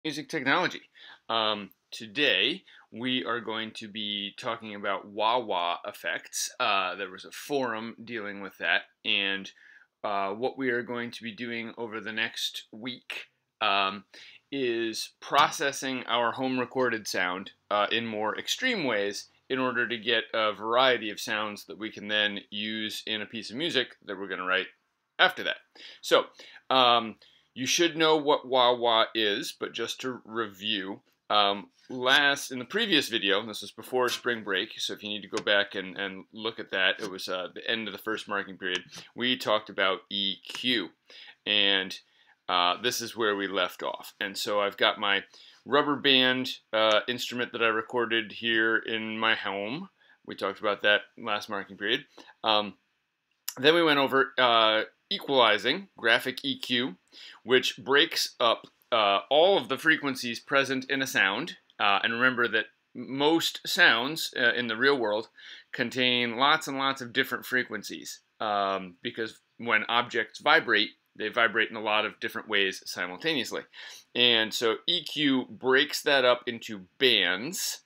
music technology. Today we are going to be talking about wah-wah effects. There was a forum dealing with that, and what we are going to be doing over the next week is processing our home recorded sound in more extreme ways in order to get a variety of sounds that we can then use in a piece of music that we're going to write after that. So, you should know what wah-wah is, but just to review, in the previous video, this was before spring break, so if you need to go back and look at that, it was the end of the first marking period, we talked about EQ, and this is where we left off. And so I've got my rubber band instrument that I recorded here in my home. We talked about that last marking period. Then we went over equalizing, graphic EQ, which breaks up all of the frequencies present in a sound. And remember that most sounds in the real world contain lots and lots of different frequencies because when objects vibrate, they vibrate in a lot of different ways simultaneously. And so EQ breaks that up into bands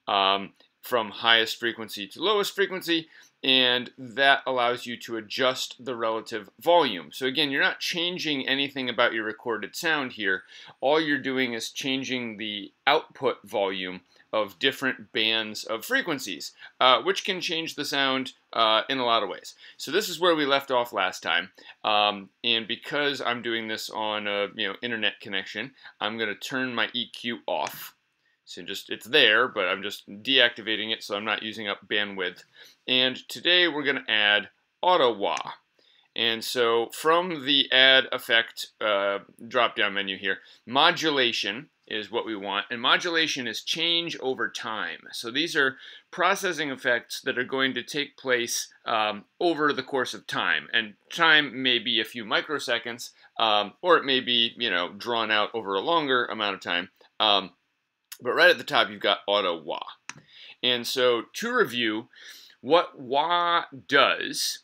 from highest frequency to lowest frequency, and that allows you to adjust the relative volume. So again, you're not changing anything about your recorded sound here. All you're doing is changing the output volume of different bands of frequencies, which can change the sound in a lot of ways. So this is where we left off last time, and because I'm doing this on a internet connection, I'm going to turn my EQ off. So it's there, but I'm just deactivating it so I'm not using up bandwidth. And today we're going to add auto wah. And so from the add effect drop-down menu here, modulation is what we want. And modulation is change over time. So these are processing effects that are going to take place over the course of time. And time may be a few microseconds, or it may be drawn out over a longer amount of time. But right at the top, you've got auto wah. And so to review, what wah does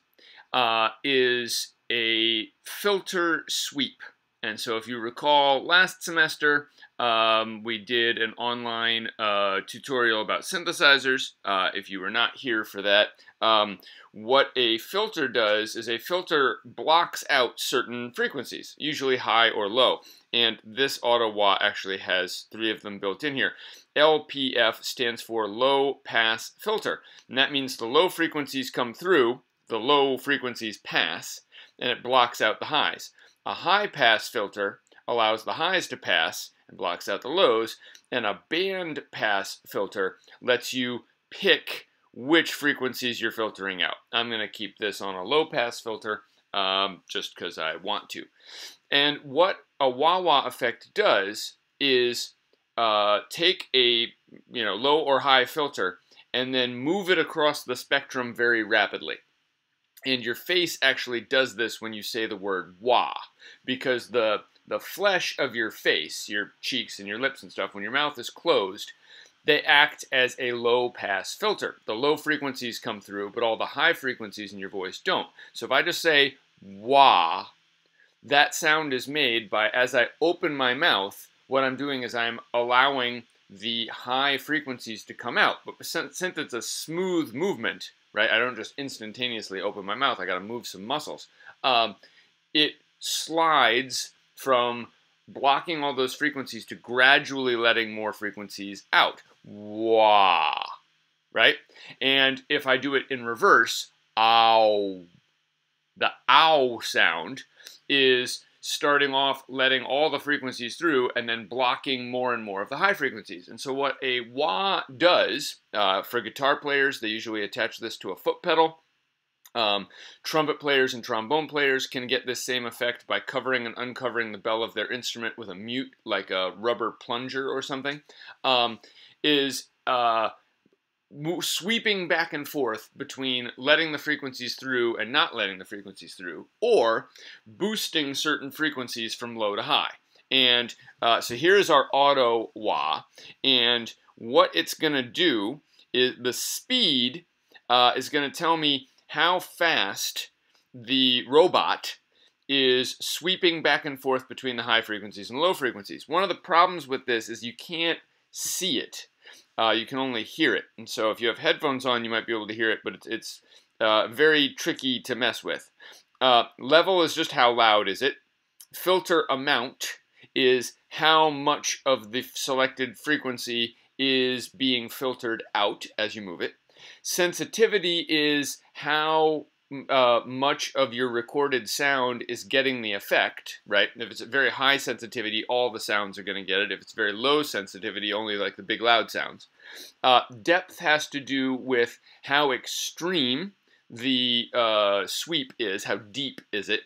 is a filter sweep. And so if you recall, last semester, we did an online tutorial about synthesizers. If you were not here for that, what a filter does is a filter blocks out certain frequencies, usually high or low. And this auto wah actually has 3 of them built in here. LPF stands for low pass filter. And that means the low frequencies come through, the low frequencies pass, and it blocks out the highs. A high pass filter allows the highs to pass and blocks out the lows, and a band pass filter lets you pick which frequencies you're filtering out. I'm going to keep this on a low pass filter just because I want to. And what a wah-wah effect does is take a low or high filter and then move it across the spectrum very rapidly. And your face actually does this when you say the word wah, because the flesh of your face, your cheeks and your lips and stuff, when your mouth is closed, they act as a low-pass filter. The low frequencies come through, but all the high frequencies in your voice don't. So if I just say wah, that sound is made by, as I open my mouth, what I'm doing is I'm allowing the high frequencies to come out. But since it's a smooth movement, right, I don't just instantaneously open my mouth, I gotta move some muscles. It slides from blocking all those frequencies to gradually letting more frequencies out. Wah, right? And if I do it in reverse, ow, the ow sound is starting off letting all the frequencies through and then blocking more and more of the high frequencies. And so what a wah does, for guitar players, they usually attach this to a foot pedal. Trumpet players and trombone players can get this same effect by covering and uncovering the bell of their instrument with a mute, like a rubber plunger or something, sweeping back and forth between letting the frequencies through and not letting the frequencies through, or boosting certain frequencies from low to high. And so here's our auto wah, and what it's going to do is the speed is going to tell me how fast the robot is sweeping back and forth between the high frequencies and low frequencies. One of the problems with this is you can't see it. You can only hear it. And so if you have headphones on, you might be able to hear it, but it's very tricky to mess with. Level is just how loud is it. Filter amount is how much of the selected frequency is being filtered out as you move it. Sensitivity is how much of your recorded sound is getting the effect, right? If it's a very high sensitivity, all the sounds are going to get it. If it's very low sensitivity, only like the big loud sounds. Depth has to do with how extreme the sweep is, how deep is it.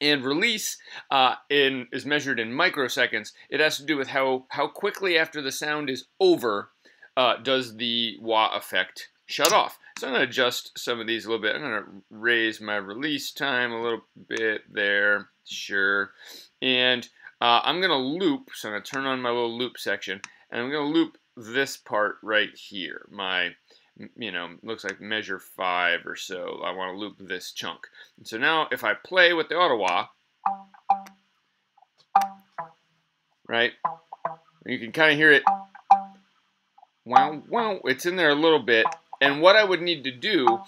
And release is measured in microseconds. It has to do with how quickly after the sound is over does the wah effect shut off. So I'm going to adjust some of these a little bit. I'm going to raise my release time a little bit there. Sure. And I'm going to loop. So I'm going to turn on my little loop section. And I'm going to loop this part right here. My, looks like measure 5 or so. I want to loop this chunk. And so now if I play with the auto wah, right, you can kind of hear it. Wow, wow, it's in there a little bit. And what I would need to do,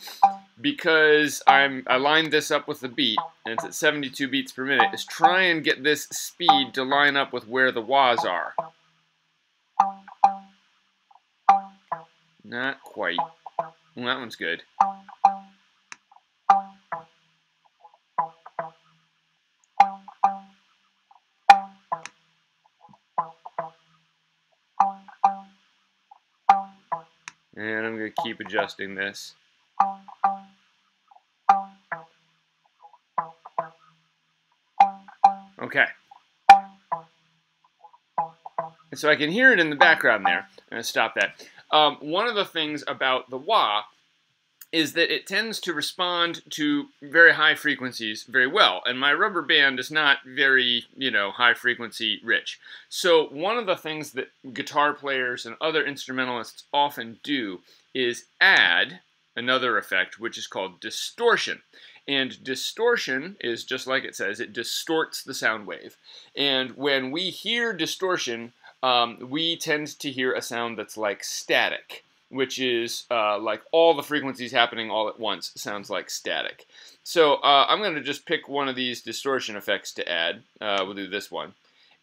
because I lined this up with the beat, and it's at 72 beats per minute, is try and get this speed to line up with where the wahs are. Not quite. Well, that one's good. And I'm going to keep adjusting this. Okay. And so I can hear it in the background there. I'm going to stop that. One of the things about the wah is that it tends to respond to very high frequencies very well. And my rubber band is not very, high frequency rich. So one of the things that guitar players and other instrumentalists often do is add another effect, which is called distortion. And distortion is just like it says, it distorts the sound wave. And when we hear distortion, we tend to hear a sound that's like static, which is like all the frequencies happening all at once sounds like static. So I'm going to just pick one of these distortion effects to add. We'll do this one.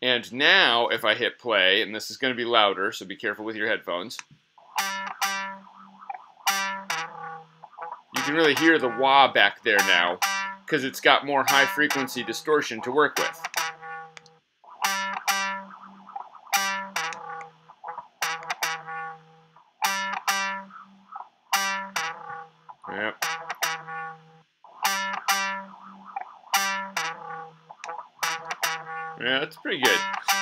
And now if I hit play, and this is going to be louder, so be careful with your headphones. You can really hear the wah back there now, because it's got more high frequency distortion to work with. Yep. Yeah, that's pretty good.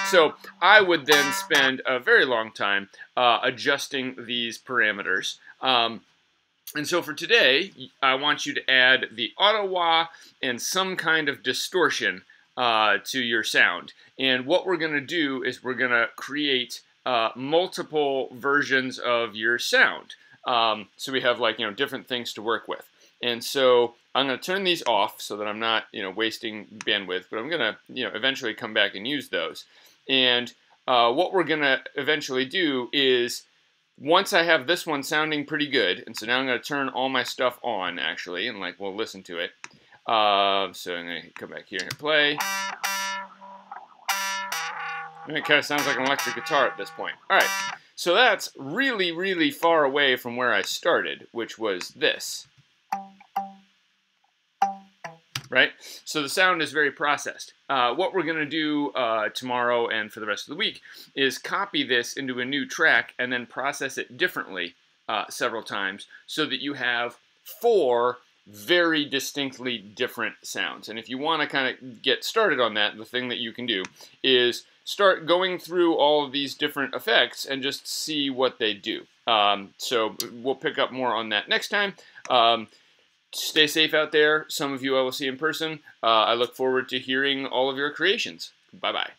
So I would then spend a very long time adjusting these parameters. And so for today, I want you to add the auto wah and some kind of distortion to your sound. And what we're going to do is we're going to create multiple versions of your sound. So we have different things to work with. And so I'm going to turn these off so that I'm not wasting bandwidth, but I'm going to eventually come back and use those. And what we're going to eventually do is, once I have this one sounding pretty good, and so now I'm going to turn all my stuff on actually, and we'll listen to it. So I'm going to come back here and hit play. And it kind of sounds like an electric guitar at this point. All right, so that's really, really far away from where I started, which was this. Right? So the sound is very processed. What we're going to do tomorrow and for the rest of the week is copy this into a new track and then process it differently several times so that you have 4 very distinctly different sounds. And if you want to kind of get started on that, the thing that you can do is start going through all of these different effects and just see what they do. So we'll pick up more on that next time. Stay safe out there. Some of you I will see in person. I look forward to hearing all of your creations. Bye-bye.